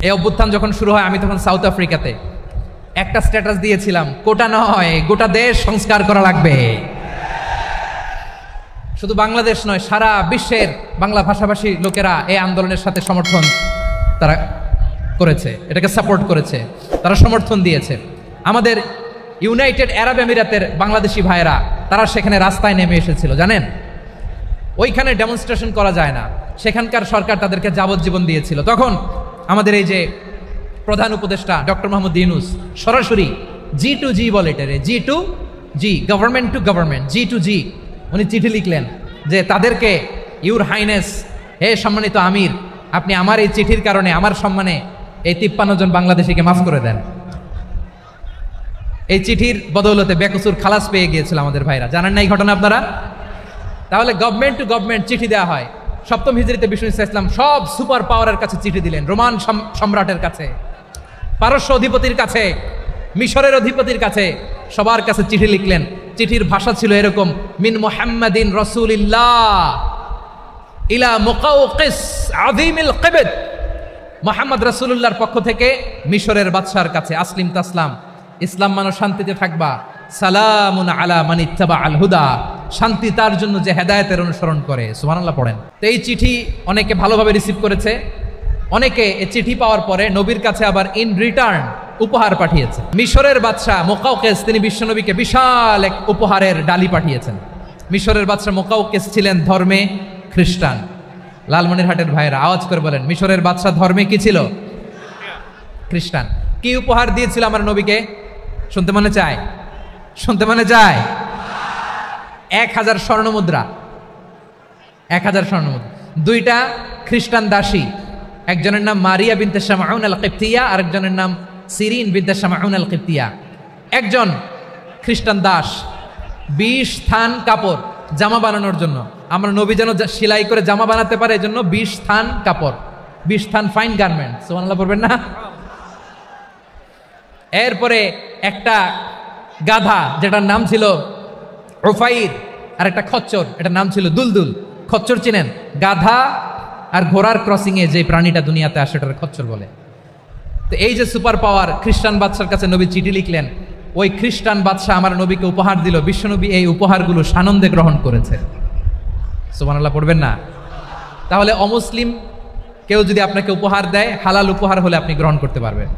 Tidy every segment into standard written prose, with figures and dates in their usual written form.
এই অভ্যুত্থান যখন শুরু হয় আমি তখন সাউথ আফ্রিকাতে একটা স্ট্যাটাস দিয়েছিলাম, কোটা নয় গোটা দেশ সংস্কার করা লাগবে। শুধু বাংলাদেশ নয়, সারা বিশ্বের বাংলা ভাষাভাষী লোকেরা এই আন্দোলনের সাথে সমর্থন তারা করেছে, এটাকে সাপোর্ট করেছে, তারা সমর্থন দিয়েছে। আমাদের ইউনাইটেড আরব আমিরাতের বাংলাদেশি ভাইয়েরা তারা সেখানে রাস্তায় নেমে এসেছিল, জানেন? ওইখানে ডেমনস্ট্রেশন করা যায় না, সেখানকার সরকার তাদেরকে যাবজ্জীবন দিয়েছিল। তখন আমাদের এই যে প্রধান উপদেষ্টা ডক্টর মোহাম্মদ ইউনূস সরাসরি G2G বলে, এটারে G2G, government to government, G2G, উনি চিঠি লিখলেন যে তাদেরকে, ইউর হাইনেস, হে সম্মানিত আমির, আপনি আমার এই চিঠির কারণে আমার সম্মানে এই 53 জন বাংলাদেশিকে মাফ করে দেন। এই চিঠির বদৌলতে বেকসুর খালাস পেয়ে গিয়েছিল আমাদের ভাইরা, জানেন না এই ঘটনা আপনারা? তাহলে গভর্নমেন্ট টু গভর্নমেন্ট চিঠি দেওয়া হয়। সপ্তম হিজরিতে বিষ্ণু ইসলাম সব সুপার পাওয়ারের কাছে চিঠি দিলেন, রোমান সম্রাটের কাছে, পারস্য অধিপতির কাছে, মিশরের অধিপতির কাছে, সবার কাছে চিঠি লিখলেন। চিঠির ভাষা ছিল এরকম, মিন মুহাম্মাদিন রাসূলিল্লাহ ইলা মুকাওকিস আযীমিল কিবত, মুহাম্মদ রাসূলুল্লাহর পক্ষ থেকে মিশরের বাদশার কাছে, আসলিম তাসলাম, ইসলাম মানো শান্তিতে থাকবা, সালামুন আলা মান ইত্তাবা আল হুদা, শান্তি তার জন্য যে হেদায়েতের অনুসরণ করে। সুবহানাল্লাহ পড়েন। তো এই চিঠি অনেকে ভালোভাবে রিসিভ করেছে, অনেকে এই চিঠি পাওয়ার পরে নবীর কাছে আবার ইন রিটার্ন উপহার পাঠিয়েছে। মিশরের বাদশাহ মুকাওকিস তিনি বিশ্বনবীকে বিশাল এক উপহারের ডালি পাঠিয়েছেন। মিশরের বাদশাহ মুকাওকিস ছিলেন ধর্মে খ্রিস্টান। লালমনিরহাটের ভাইয়েরা আওয়াজ করে বলেন, মিশরের বাদশাহ ধর্মে কি ছিল? খ্রিস্টান। কি উপহার দিয়েছিল আমার নবীকে? শুনতে মনে চায়? শুনতে মনে চায়? 1000 স্বর্ণমুদ্রা, 1000 স্বর্ণমুদ্রা। 2টা খ্রিস্টান দাসী, একজনের নাম মারিয়া বিনতে শামাউন আল কিবতিয়া, আরেকজনের নাম সিরিন বিনতে শামাউন আল কিবতিয়া। একজন খ্রিস্টান দাস 20 থান কাপড় জামা বানানোর জন্য, আমরা নবী যেন সেলাই করে জামা বানাতে পারে এজন্য 20 থান কাপড়, 20 থান ফাইন গার্মেন্ট। সুবহানাল্লাহ পড়বেন না? এরপরে একটা গাধা যেটার নাম ছিল উফাইর, আর একটা খচ্চর, এটার নাম ছিল দুলদুল। খচ্চর চিনেন? গাধা আর ঘোড়ার ক্রসিং এ যে প্রাণীটা দুনিয়াতে আসে ওটার খচ্চর বলে। তো এই যে সুপার পাওয়ার খ্রিস্টান বাদশার কাছে নবী চিঠি লিখলেন, ওই খ্রিস্টান বাদশা আমার নবীকে উপহার দিল, বিশ্বনবী এই উপহারগুলো সানন্দে গ্রহণ করেছে। সুবহানাল্লাহ পড়বেন না? তাহলে অমুসলিম কেউ যদি আপনাকে উপহার দেয়, হালাল উপহার হলে আপনি গ্রহণ করতে পারবেন।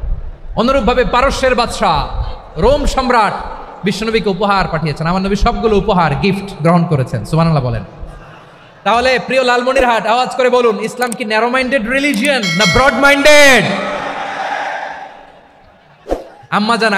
অনুরূপভাবে পারস্যের বাদশাহ রোম সম্রাট বিশ্বনবীকে উপহার পাঠিয়েছেন, আমার নবী সবগুলো উপহার গিফট গ্রহণ করেছেন। সুবহানাল্লাহ বলেন। তাহলে প্রিয় লালমনিরহাট আওয়াজ করে বলুন, ইসলাম কি ন্যারো মাইন্ডেড রিলিজিয়ন না ব্রড মাইন্ডেড? আম্মা জান